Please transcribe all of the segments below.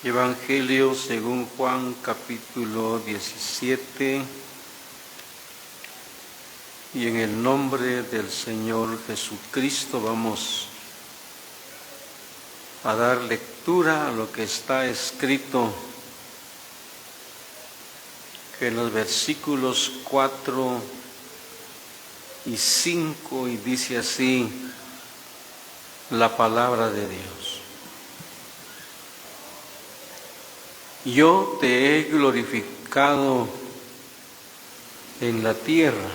Evangelio según Juan, capítulo 17, y en el nombre del Señor Jesucristo vamos a dar lectura a lo que está escrito en los versículos 4 y 5, y dice así la palabra de Dios. Yo te he glorificado en la tierra,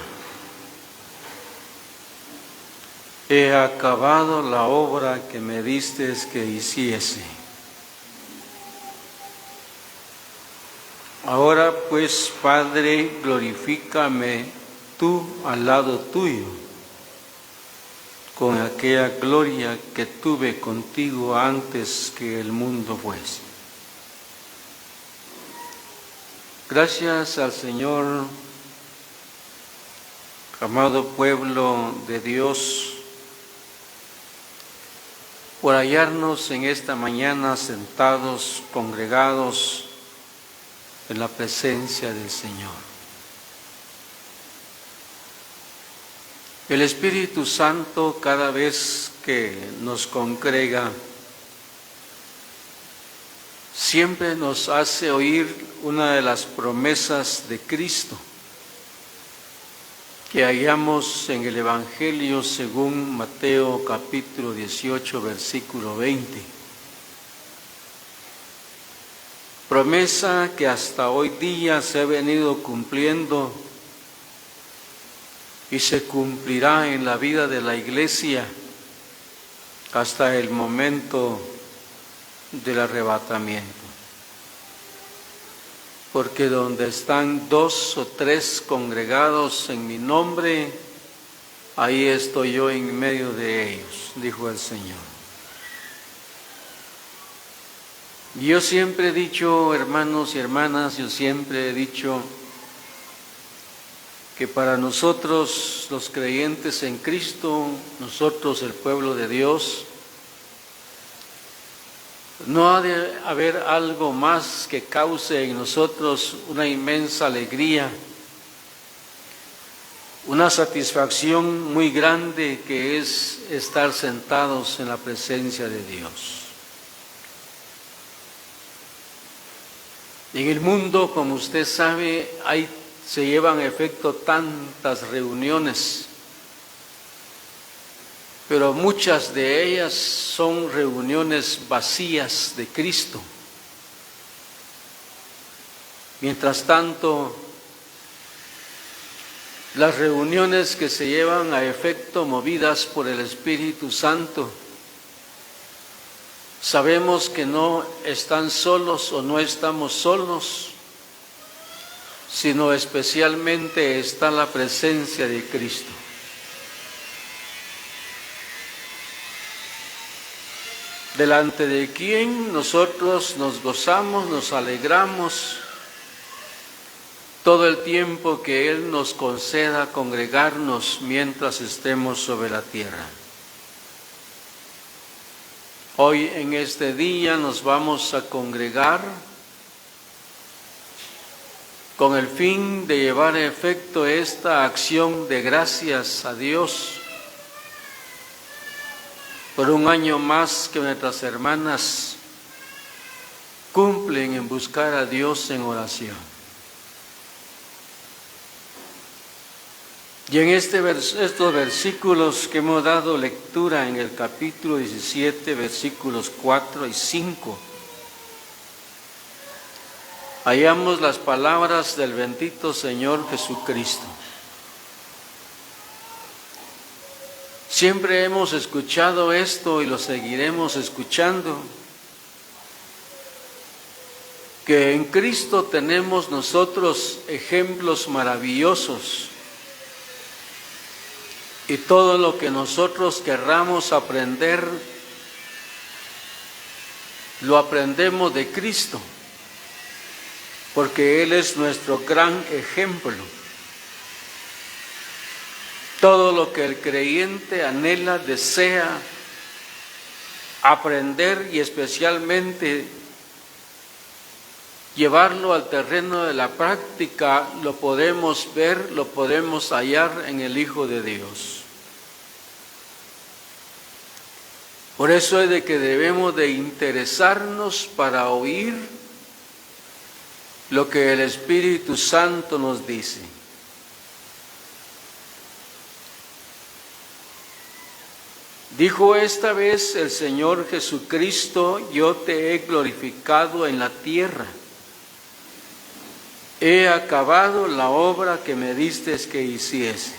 he acabado la obra que me diste que hiciese. Ahora pues, Padre, glorifícame tú al lado tuyo, con aquella gloria que tuve contigo antes que el mundo fuese. Gracias al Señor, amado pueblo de Dios, por hallarnos en esta mañana sentados, congregados en la presencia del Señor. El Espíritu Santo, cada vez que nos congrega, siempre nos hace oír una de las promesas de Cristo que hallamos en el Evangelio según Mateo capítulo 18, versículo 20. Promesa que hasta hoy día se ha venido cumpliendo y se cumplirá en la vida de la Iglesia hasta el momento del arrebatamiento. Porque donde están 2 o 3 congregados en mi nombre, ahí estoy yo en medio de ellos, dijo el Señor. Y yo siempre he dicho, hermanos y hermanas, yo siempre he dicho que para nosotros los creyentes en Cristo, nosotros el pueblo de Dios, no ha de haber algo más que cause en nosotros una inmensa alegría, una satisfacción muy grande, que es estar sentados en la presencia de Dios. En el mundo, como usted sabe, se llevan a efecto tantas reuniones, pero muchas de ellas son reuniones vacías de Cristo. Mientras tanto, las reuniones que se llevan a efecto movidas por el Espíritu Santo, sabemos que no están solos o no estamos solos, sino especialmente está la presencia de Cristo. Delante de quien nosotros nos gozamos, nos alegramos todo el tiempo que Él nos conceda congregarnos mientras estemos sobre la tierra. Hoy en este día nos vamos a congregar con el fin de llevar a efecto esta acción de gracias a Dios por un año más que nuestras hermanas cumplen en buscar a Dios en oración. Y en estos versículos que hemos dado lectura en el capítulo 17, versículos 4 y 5, hallamos las palabras del bendito Señor Jesucristo. Siempre hemos escuchado esto y lo seguiremos escuchando, que en Cristo tenemos nosotros ejemplos maravillosos, y todo lo que nosotros querramos aprender, lo aprendemos de Cristo, porque Él es nuestro gran ejemplo. Todo lo que el creyente anhela, desea aprender, y especialmente llevarlo al terreno de la práctica, lo podemos ver, lo podemos hallar en el Hijo de Dios. Por eso es de que debemos de interesarnos para oír lo que el Espíritu Santo nos dice. Dijo esta vez el Señor Jesucristo: yo te he glorificado en la tierra. He acabado la obra que me diste que hiciese.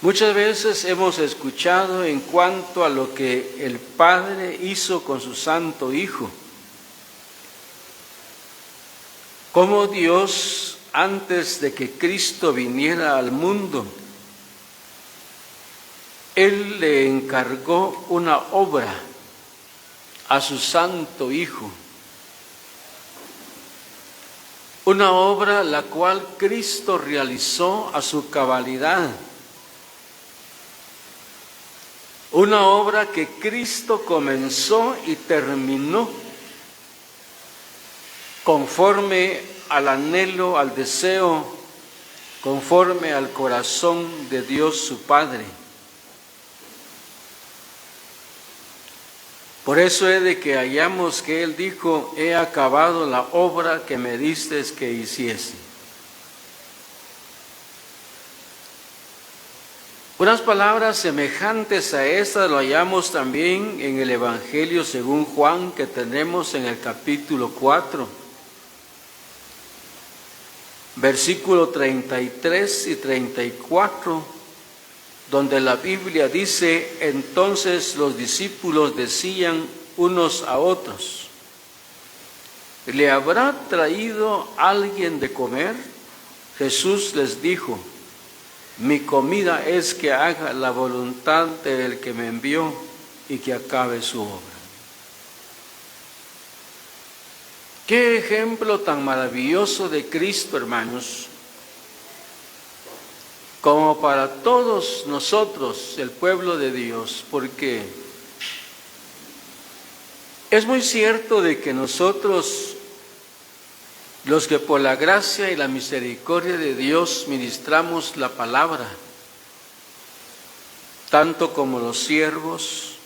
Muchas veces hemos escuchado en cuanto a lo que el Padre hizo con su Santo Hijo. Cómo Dios, antes de que Cristo viniera al mundo, Él le encargó una obra a su Santo Hijo. Una obra la cual Cristo realizó a su cabalidad. Una obra que Cristo comenzó y terminó conforme al anhelo, al deseo, conforme al corazón de Dios su Padre. Por eso es de que hallamos que Él dijo: he acabado la obra que me diste que hiciese. Unas palabras semejantes a estas lo hallamos también en el Evangelio según Juan, que tenemos en el capítulo 4, versículo 33 y 34, donde la Biblia dice: entonces los discípulos decían unos a otros: ¿le habrá traído alguien de comer? Jesús les dijo: mi comida es que haga la voluntad del que me envió y que acabe su obra. Qué ejemplo tan maravilloso de Cristo, hermanos, como para todos nosotros, el pueblo de Dios, porque es muy cierto de que nosotros, los que por la gracia y la misericordia de Dios ministramos la palabra, tanto como los siervos,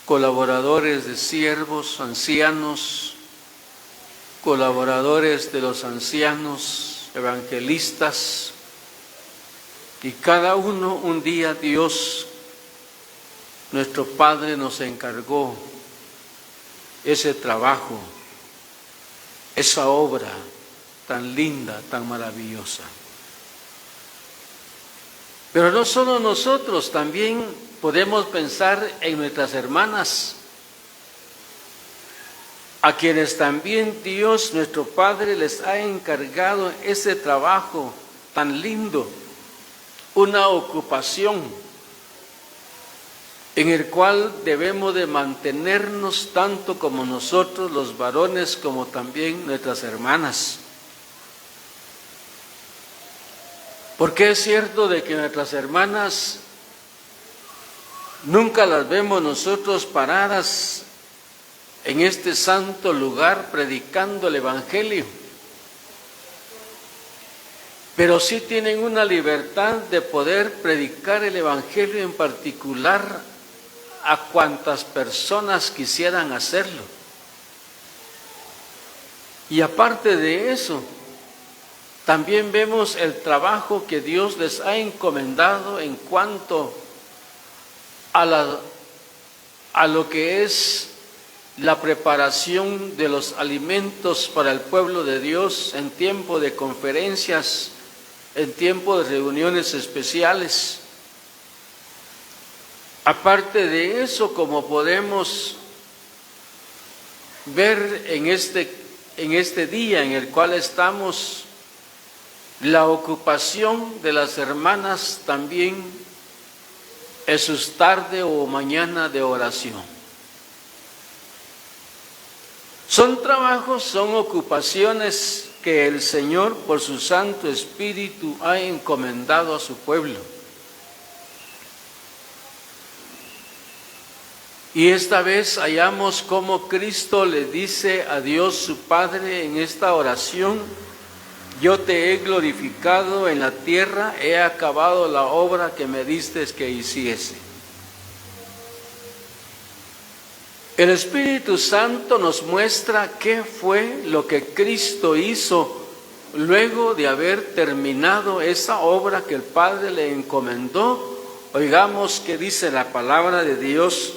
colaboradores de siervos, ancianos, colaboradores de los ancianos, evangelistas, y cada uno un día Dios, nuestro Padre, nos encargó ese trabajo, esa obra tan linda, tan maravillosa. Pero no solo nosotros, también podemos pensar en nuestras hermanas, a quienes también Dios, nuestro Padre, les ha encargado ese trabajo tan lindo, una ocupación en el cual debemos de mantenernos tanto como nosotros los varones como también nuestras hermanas. Porque es cierto de que nuestras hermanas nunca las vemos nosotros paradas en este santo lugar predicando el Evangelio, pero sí tienen una libertad de poder predicar el Evangelio en particular a cuantas personas quisieran hacerlo. Y aparte de eso, también vemos el trabajo que Dios les ha encomendado en cuanto a lo que es la preparación de los alimentos para el pueblo de Dios en tiempo de conferencias, en tiempo de reuniones especiales. Aparte de eso, como podemos ver en este día en el cual estamos, la ocupación de las hermanas también es su tarde o mañana de oración. Son trabajos, son ocupaciones que el Señor por su Santo Espíritu ha encomendado a su pueblo. Y esta vez hallamos cómo Cristo le dice a Dios su Padre en esta oración: yo te he glorificado en la tierra, he acabado la obra que me diste que hiciese. El Espíritu Santo nos muestra qué fue lo que Cristo hizo luego de haber terminado esa obra que el Padre le encomendó. Oigamos qué dice la palabra de Dios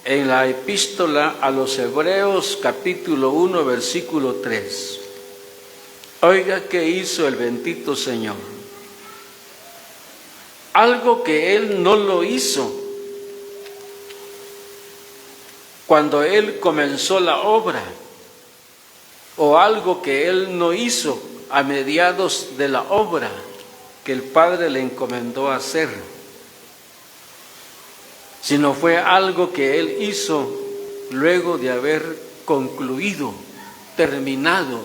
en la epístola a los Hebreos, capítulo 1, versículo 3. Oiga qué hizo el bendito Señor. Algo que Él no lo hizo cuando Él comenzó la obra, o algo que Él no hizo a mediados de la obra que el Padre le encomendó hacer, sino fue algo que Él hizo luego de haber concluido, terminado,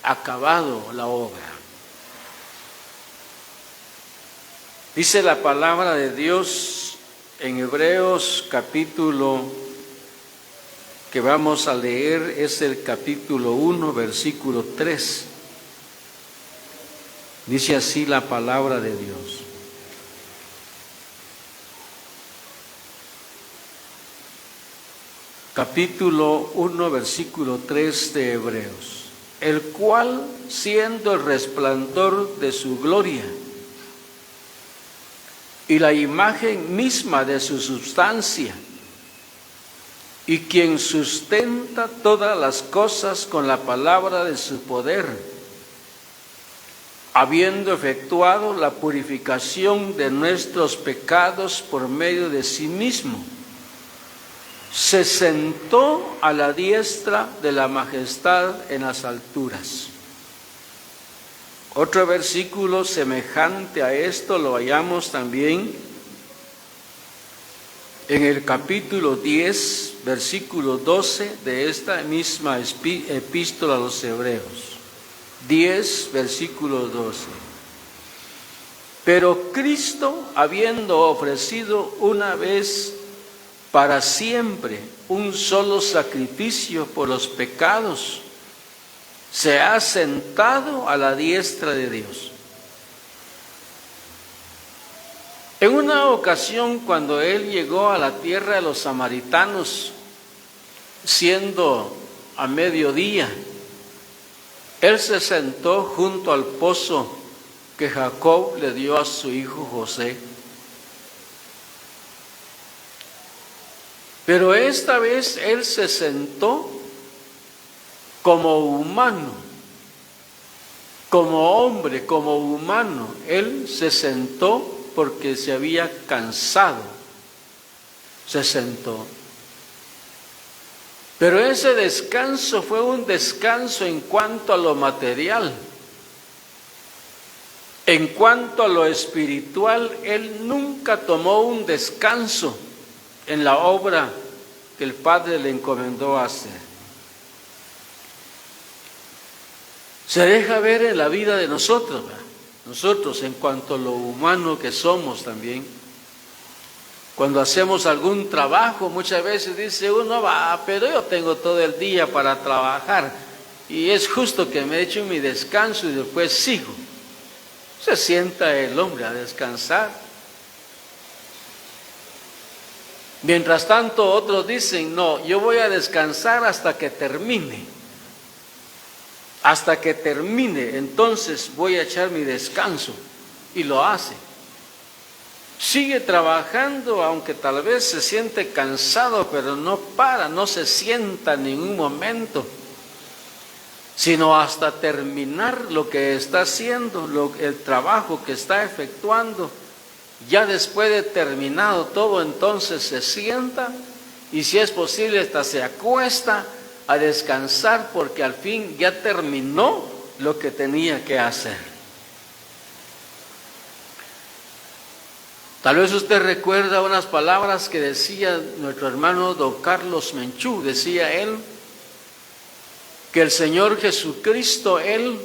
acabado la obra. Dice la palabra de Dios en Hebreos capítulo que vamos a leer, es el capítulo 1, versículo 3. Dice así la palabra de Dios: capítulo 1, versículo 3 de Hebreos: el cual, siendo el resplandor de su gloria y la imagen misma de su substancia, y quien sustenta todas las cosas con la palabra de su poder, habiendo efectuado la purificación de nuestros pecados por medio de sí mismo, se sentó a la diestra de la majestad en las alturas. Otro versículo semejante a esto lo hallamos también en el capítulo 10, versículo 12 de esta misma epístola a los Hebreos. 10, versículo 12. Pero Cristo, habiendo ofrecido una vez para siempre un solo sacrificio por los pecados, se ha sentado a la diestra de Dios. En una ocasión, cuando Él llegó a la tierra de los samaritanos, siendo a mediodía, Él se sentó junto al pozo que Jacob le dio a su hijo José. Pero esta vez Él se sentó como humano, como hombre, como humano. Él se sentó porque se había cansado, se sentó. Pero ese descanso fue un descanso en cuanto a lo material. En cuanto a lo espiritual, Él nunca tomó un descanso en la obra que el Padre le encomendó hacer. Se deja ver en la vida de nosotros, ¿verdad? Nosotros, en cuanto a lo humano que somos también, cuando hacemos algún trabajo, muchas veces dice uno, pero yo tengo todo el día para trabajar y es justo que me eche mi descanso y después sigo. Se sienta el hombre a descansar. Mientras tanto, otros dicen, no, yo voy a descansar hasta que termine. Hasta que termine, entonces voy a echar mi descanso. Y lo hace. Sigue trabajando, aunque tal vez se siente cansado, pero no para, no se sienta en ningún momento, sino hasta terminar lo que está haciendo, el trabajo que está efectuando. Ya después de terminado todo, entonces se sienta y si es posible hasta se acuesta a descansar porque al fin ya terminó lo que tenía que hacer. Tal vez usted recuerda unas palabras que decía nuestro hermano don Carlos Menchú. Decía él que el Señor Jesucristo, Él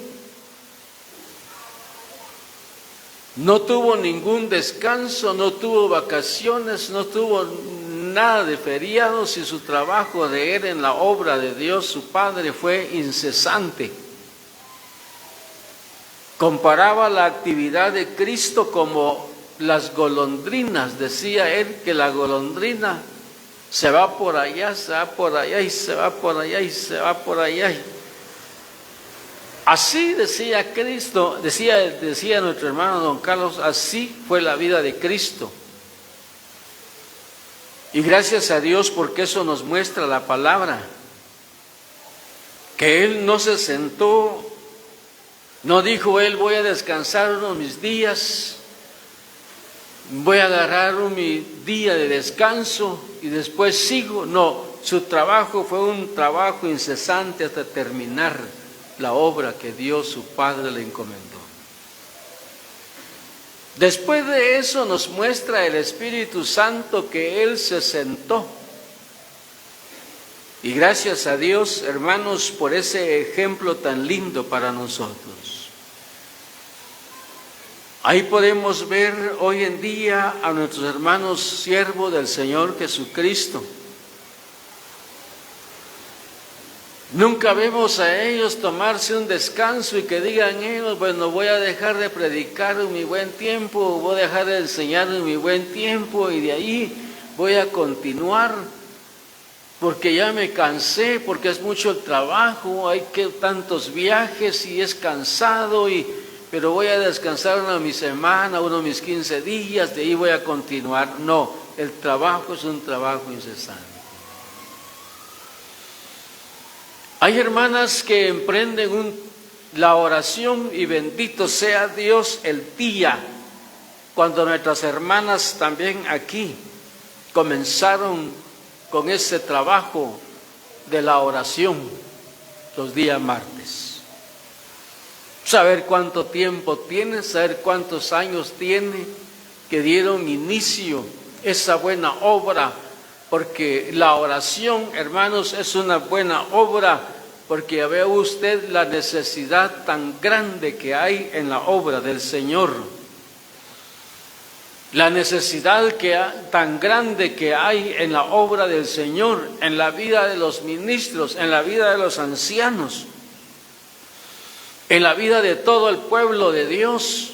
no tuvo ningún descanso, no tuvo vacaciones, no tuvo nada de feriados y su trabajo de él en la obra de Dios su Padre fue incesante. Comparaba la actividad de Cristo como las golondrinas. Decía él que la golondrina se va por allá, se va por allá y se va por allá y se va por allá. Así decía Cristo, decía nuestro hermano don Carlos, así fue la vida de Cristo. Y gracias a Dios porque eso nos muestra la palabra, que Él no se sentó, no dijo Él voy a descansar unos mis días, voy a agarrar mi día de descanso y después sigo. No, su trabajo fue un trabajo incesante hasta terminar la obra que Dios su Padre le encomendó. Después de eso nos muestra el Espíritu Santo que Él se sentó. Y gracias a Dios, hermanos, por ese ejemplo tan lindo para nosotros. Ahí podemos ver hoy en día a nuestros hermanos siervos del Señor Jesucristo. Nunca vemos a ellos tomarse un descanso y que digan ellos, bueno, voy a dejar de predicar en mi buen tiempo, voy a dejar de enseñar en mi buen tiempo y de ahí voy a continuar porque ya me cansé, porque es mucho el trabajo, hay que tantos viajes y es cansado, pero voy a descansar una de mi semana, uno de mis 15 días, de ahí voy a continuar. No, el trabajo es un trabajo incesante. Hay hermanas que emprenden la oración y bendito sea Dios el día cuando nuestras hermanas también aquí comenzaron con ese trabajo de la oración los días martes. Saber cuánto tiempo tiene, saber cuántos años tiene que dieron inicio a esa buena obra. Porque la oración, hermanos, es una buena obra, porque ve usted la necesidad tan grande que hay en la obra del Señor. La necesidad tan grande que hay en la obra del Señor, en la vida de los ministros, en la vida de los ancianos, en la vida de todo el pueblo de Dios.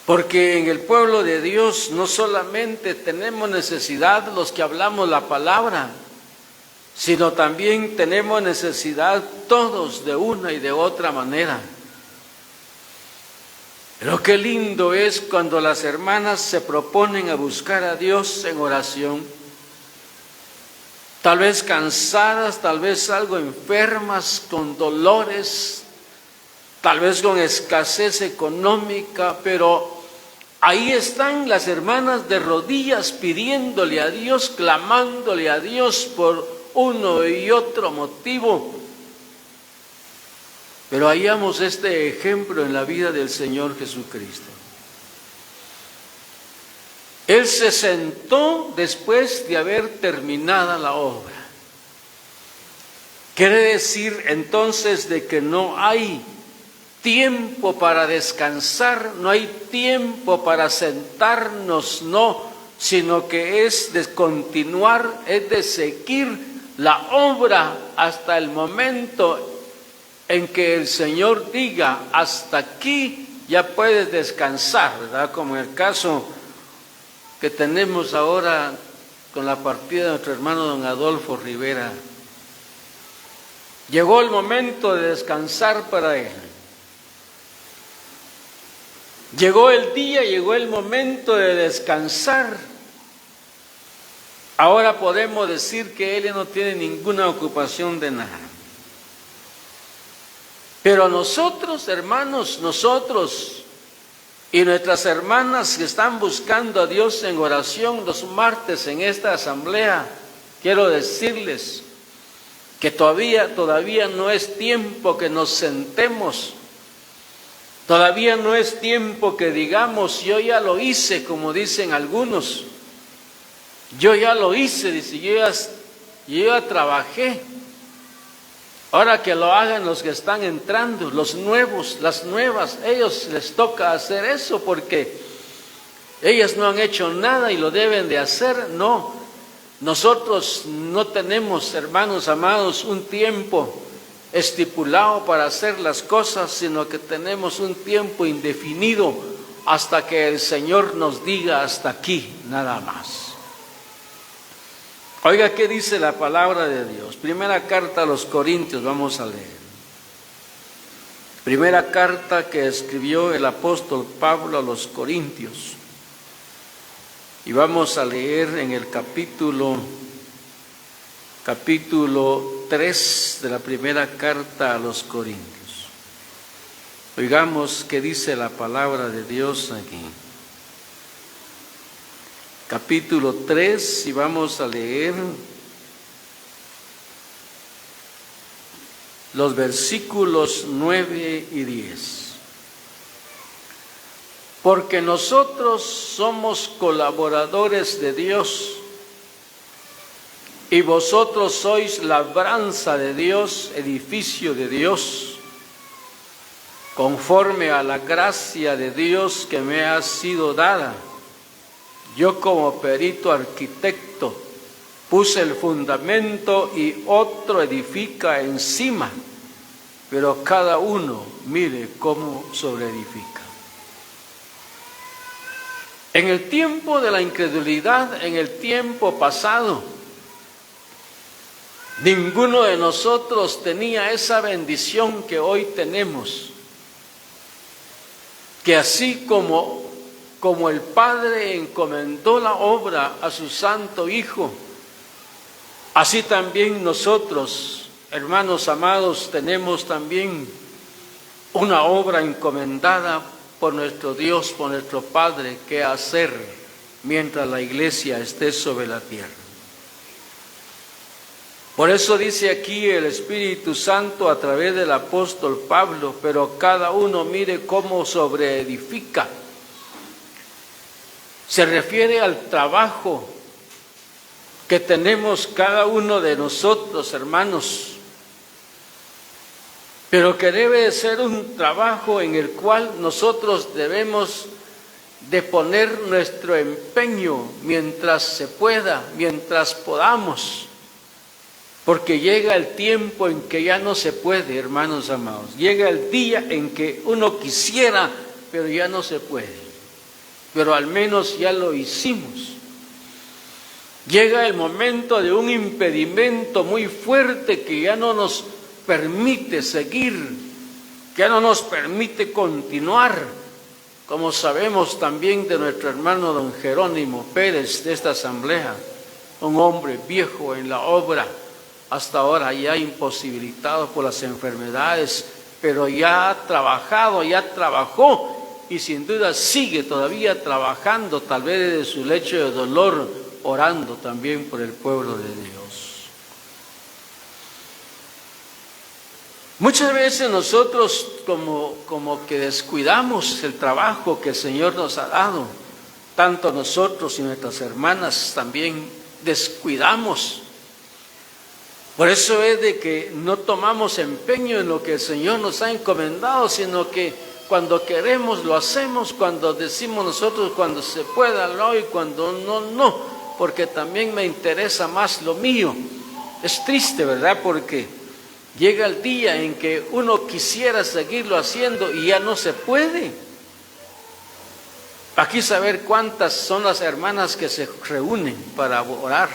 Porque en el pueblo de Dios no solamente tenemos necesidad los que hablamos la palabra, sino también tenemos necesidad todos de una y de otra manera. Pero qué lindo es cuando las hermanas se proponen a buscar a Dios en oración, tal vez cansadas, tal vez algo enfermas, con dolores, tal vez con escasez económica, pero ahí están las hermanas de rodillas pidiéndole a Dios, clamándole a Dios por uno y otro motivo. Pero hallamos este ejemplo en la vida del Señor Jesucristo. Él se sentó después de haber terminada la obra. Quiere decir entonces de que no hay tiempo para descansar, no hay tiempo para sentarnos, no, sino que es de continuar, es de seguir la obra hasta el momento en que el Señor diga, hasta aquí ya puedes descansar, ¿verdad? Como en el caso que tenemos ahora con la partida de nuestro hermano don Adolfo Rivera. Llegó el momento de descansar para él. Llegó el día, llegó el momento de descansar. Ahora podemos decir que él no tiene ninguna ocupación de nada. Pero nosotros, hermanos, nosotros y nuestras hermanas que están buscando a Dios en oración los martes en esta asamblea, quiero decirles que todavía no es tiempo que nos sentemos. Todavía no es tiempo que digamos, yo ya lo hice, como dicen algunos. Yo ya lo hice, dice, yo ya trabajé. Ahora que lo hagan los que están entrando, los nuevos, las nuevas, ellos les toca hacer eso porque ellas no han hecho nada y lo deben de hacer. No, Nosotros no tenemos, hermanos amados, un tiempo estipulado para hacer las cosas, sino que tenemos un tiempo indefinido hasta que el Señor nos diga hasta aquí, nada más. Oiga, ¿qué dice la palabra de Dios? Primera carta a los Corintios, vamos a leer. Primera carta que escribió el apóstol Pablo a los Corintios. Y vamos a leer en el capítulo 3 de la primera carta a los Corintios. Oigamos qué dice la palabra de Dios aquí. Capítulo 3, y vamos a leer los versículos 9 y 10. Porque nosotros somos colaboradores de Dios, y vosotros sois labranza de Dios, edificio de Dios, conforme a la gracia de Dios que me ha sido dada. Yo como perito arquitecto puse el fundamento y otro edifica encima, pero cada uno mire cómo sobreedifica. En el tiempo de la incredulidad, en el tiempo pasado, ninguno de nosotros tenía esa bendición que hoy tenemos, que así como el Padre encomendó la obra a su Santo Hijo, así también nosotros, hermanos amados, tenemos también una obra encomendada por nuestro Dios, por nuestro Padre, que hacer mientras la iglesia esté sobre la tierra. Por eso dice aquí el Espíritu Santo a través del apóstol Pablo, pero cada uno mire cómo sobreedifica. Se refiere al trabajo que tenemos cada uno de nosotros, hermanos, pero que debe de ser un trabajo en el cual nosotros debemos de poner nuestro empeño mientras se pueda, mientras podamos, porque llega el tiempo en que ya no se puede, hermanos amados. Llega el día en que uno quisiera, pero ya no se puede, pero al menos ya lo hicimos. Llega el momento de un impedimento muy fuerte que ya no nos permite seguir, que ya no nos permite continuar, como sabemos también de nuestro hermano don Jerónimo Pérez de esta asamblea, un hombre viejo en la obra, hasta ahora ya imposibilitado por las enfermedades, pero ya ha trabajado, ya trabajó y sin duda sigue todavía trabajando, tal vez desde su lecho de dolor, orando también por el pueblo de Dios. Muchas veces nosotros como que descuidamos el trabajo que el Señor nos ha dado, tanto nosotros y nuestras hermanas también descuidamos. Por eso es de que no tomamos empeño en lo que el Señor nos ha encomendado, sino que cuando queremos lo hacemos, cuando decimos nosotros cuando se pueda lo y cuando no, porque también me interesa más lo mío. Es triste, ¿verdad? Porque llega el día en que uno quisiera seguirlo haciendo y ya no se puede. Aquí saber cuántas son las hermanas que se reúnen para orar,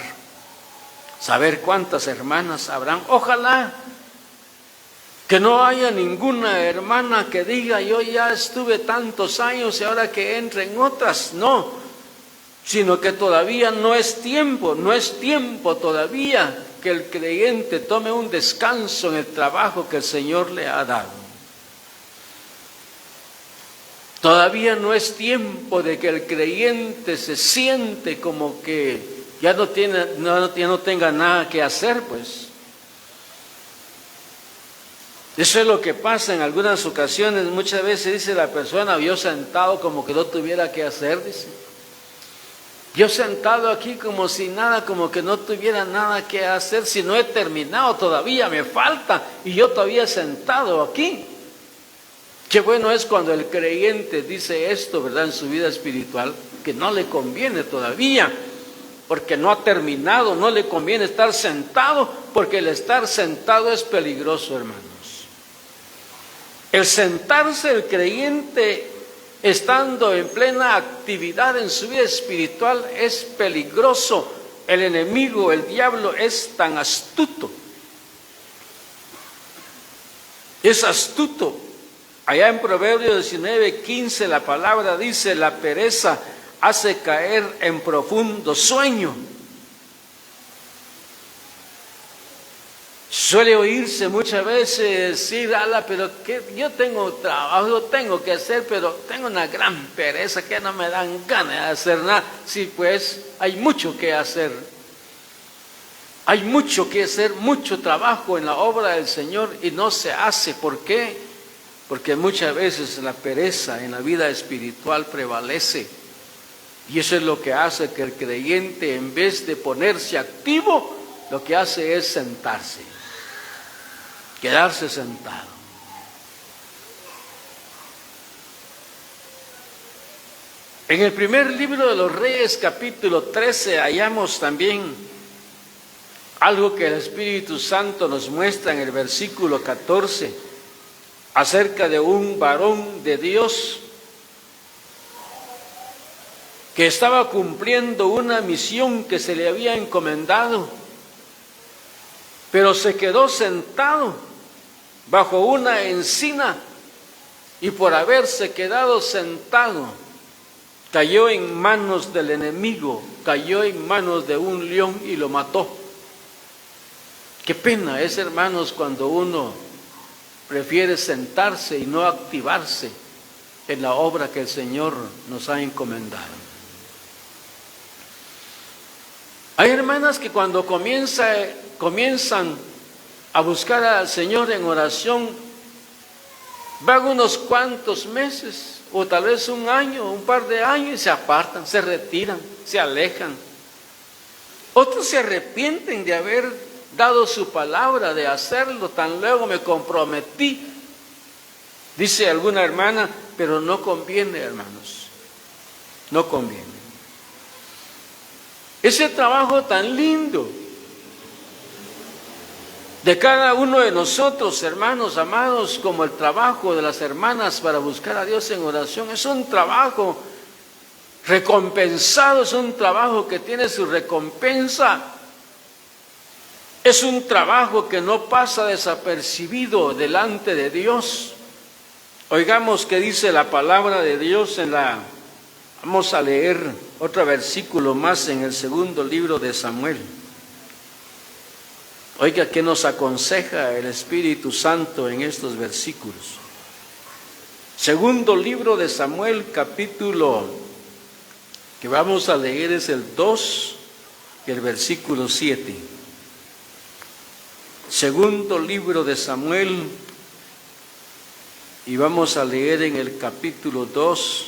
saber cuántas hermanas habrán. Ojalá que no haya ninguna hermana que diga yo ya estuve tantos años y ahora que entren otras, no, sino que todavía no es tiempo todavía que el creyente tome un descanso en el trabajo que el Señor le ha dado. Todavía no es tiempo de que el creyente se siente como que ya no tenga nada que hacer, pues. Eso es lo que pasa en algunas ocasiones. Muchas veces dice la persona, yo sentado como que no tuviera que hacer, dice. Yo sentado aquí como si nada, como que no tuviera nada que hacer, si no he terminado todavía, me falta, y yo todavía sentado aquí. Qué bueno es cuando el creyente dice esto, ¿verdad?, en su vida espiritual, que no le conviene todavía, porque no ha terminado, no le conviene estar sentado, porque el estar sentado es peligroso, hermanos. El sentarse el creyente estando en plena actividad en su vida espiritual es peligroso. El enemigo, el diablo, es tan astuto. Es astuto. Allá en Proverbios 19:15 la palabra dice: la pereza hace caer en profundo sueño. Suele oírse muchas veces decir: ala, pero que yo tengo trabajo, tengo que hacer, pero tengo una gran pereza que no me dan ganas de hacer nada. Sí, pues hay mucho que hacer. Hay mucho que hacer, mucho trabajo en la obra del Señor y no se hace. ¿Por qué? Porque muchas veces la pereza en la vida espiritual prevalece. Y eso es lo que hace que el creyente, en vez de ponerse activo, lo que hace es sentarse, quedarse sentado. En el primer libro de los Reyes, capítulo 13, hallamos también algo que el Espíritu Santo nos muestra en el versículo 14, acerca de un varón de Dios que estaba cumpliendo una misión que se le había encomendado, pero se quedó sentado bajo una encina y por haberse quedado sentado cayó en manos del enemigo, cayó en manos de un león y lo mató. Qué pena es, hermanos, cuando uno prefiere sentarse y no activarse en la obra que el Señor nos ha encomendado. Hay hermanas que cuando comienzan a buscar al Señor en oración, van unos cuantos meses, o tal vez un año, un par de años, y se apartan, se retiran, se alejan. Otros se arrepienten de haber dado su palabra, de hacerlo, tan luego me comprometí. Dice alguna hermana, pero no conviene, hermanos, no conviene. Ese trabajo tan lindo de cada uno de nosotros, hermanos amados, como el trabajo de las hermanas para buscar a Dios en oración, es un trabajo recompensado, es un trabajo que tiene su recompensa. Es un trabajo que no pasa desapercibido delante de Dios. Oigamos qué dice la palabra de Dios vamos a leer otro versículo más en el segundo libro de Samuel. Oiga qué nos aconseja el Espíritu Santo en estos versículos. Segundo libro de Samuel, capítulo que vamos a leer es el 2 y el versículo 7. Segundo libro de Samuel, y vamos a leer en el capítulo 2,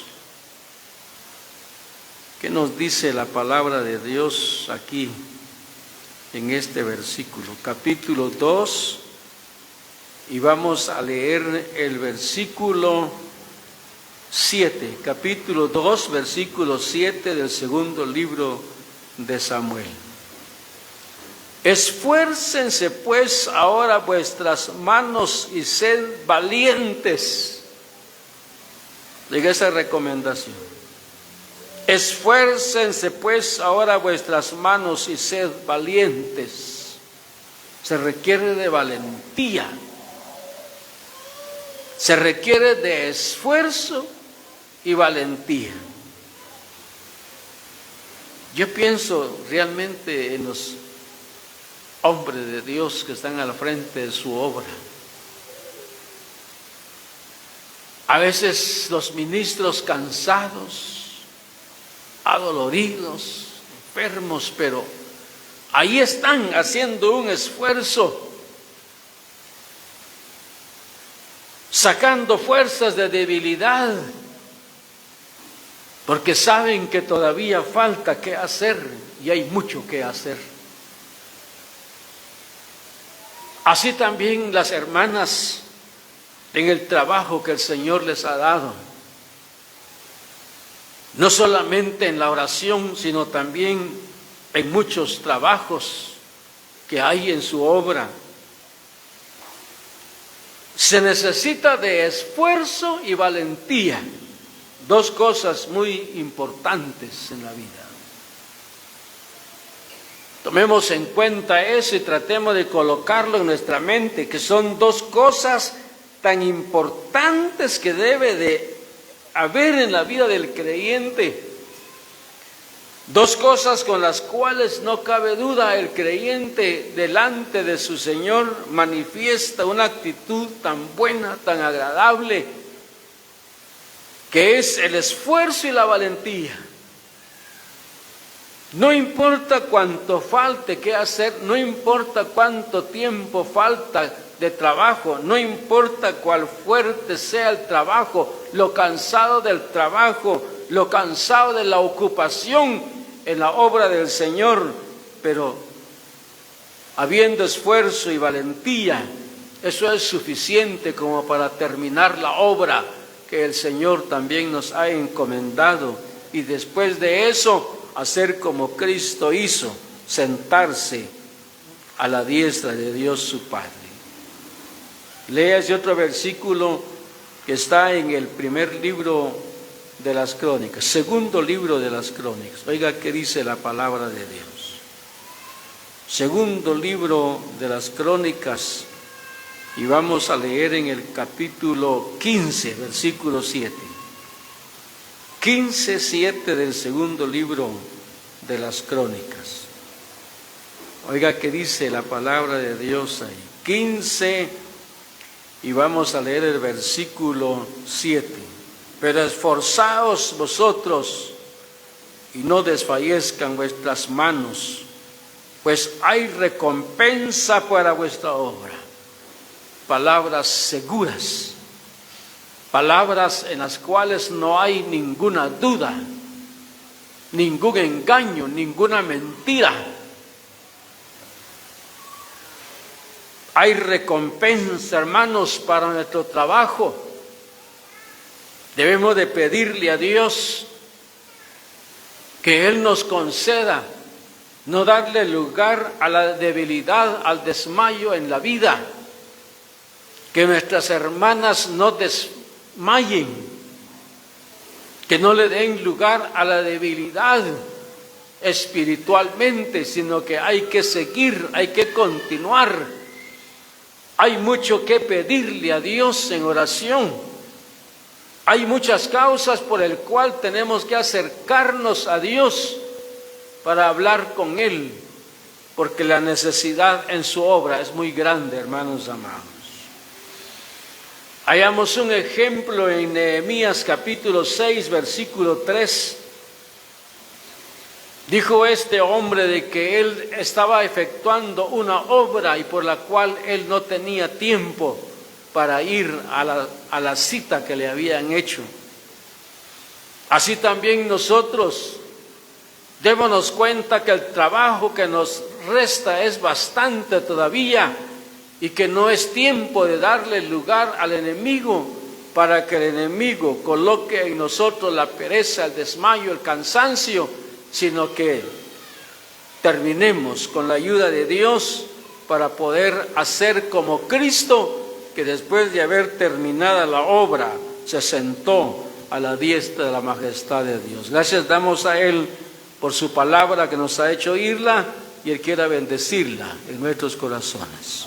¿qué nos dice la palabra de Dios aquí en este versículo? Capítulo 2, y vamos a leer el versículo 7, capítulo 2, versículo 7 del segundo libro de Samuel. Esfuércense pues ahora vuestras manos y sed valientes. Diga esa recomendación. Esfuércense pues ahora vuestras manos y sed valientes. Se requiere de valentía. Se requiere de esfuerzo y valentía. Yo pienso realmente en los hombres de Dios que están al frente de su obra. A veces los ministros cansados, adoloridos, enfermos, pero ahí están haciendo un esfuerzo, sacando fuerzas de debilidad, porque saben que todavía falta que hacer y hay mucho que hacer. Así también las hermanas en el trabajo que el Señor les ha dado, no solamente en la oración, sino también en muchos trabajos que hay en su obra. Se necesita de esfuerzo y valentía, dos cosas muy importantes en la vida. Tomemos en cuenta eso y tratemos de colocarlo en nuestra mente, que son dos cosas tan importantes que debe de haber en la vida del creyente. Dos cosas con las cuales no cabe duda el creyente delante de su Señor manifiesta una actitud tan buena, tan agradable, que es el esfuerzo y la valentía. No importa cuánto falte que hacer, no importa cuánto tiempo falta de trabajo, no importa cuál fuerte sea el trabajo, lo cansado del trabajo, lo cansado de la ocupación en la obra del Señor, pero habiendo esfuerzo y valentía, eso es suficiente como para terminar la obra que el Señor también nos ha encomendado, y después de eso hacer como Cristo hizo, sentarse a la diestra de Dios su Padre. Lea ese otro versículo que está en el primer libro de las Crónicas, segundo libro de las Crónicas. Oiga qué dice la palabra de Dios. Segundo libro de las Crónicas, y vamos a leer en el capítulo 15, versículo 7. 15:7 del segundo libro de las Crónicas. Oiga qué dice la palabra de Dios ahí. 15, y vamos a leer el versículo 7. Pero esforzaos vosotros y no desfallezcan vuestras manos, pues hay recompensa para vuestra obra. Palabras seguras, palabras en las cuales no hay ninguna duda, ningún engaño, ninguna mentira. Hay recompensa, hermanos, para nuestro trabajo. Debemos de pedirle a Dios que Él nos conceda no darle lugar a la debilidad, al desmayo en la vida, que nuestras hermanas no desmayen, que no le den lugar a la debilidad espiritualmente, sino que hay que seguir, hay que continuar. Hay mucho que pedirle a Dios en oración. Hay muchas causas por el cual tenemos que acercarnos a Dios para hablar con Él, porque la necesidad en su obra es muy grande, hermanos amados. Hallamos un ejemplo en Nehemías capítulo 6, versículo 3. Dijo este hombre de que él estaba efectuando una obra y por la cual él no tenía tiempo para ir a la cita que le habían hecho. Así también nosotros démonos cuenta que el trabajo que nos resta es bastante todavía y que no es tiempo de darle lugar al enemigo para que el enemigo coloque en nosotros la pereza, el desmayo, el cansancio, sino que terminemos con la ayuda de Dios para poder hacer como Cristo, que después de haber terminada la obra se sentó a la diestra de la majestad de Dios. Gracias damos a Él por su palabra que nos ha hecho oírla, y Él quiera bendecirla en nuestros corazones.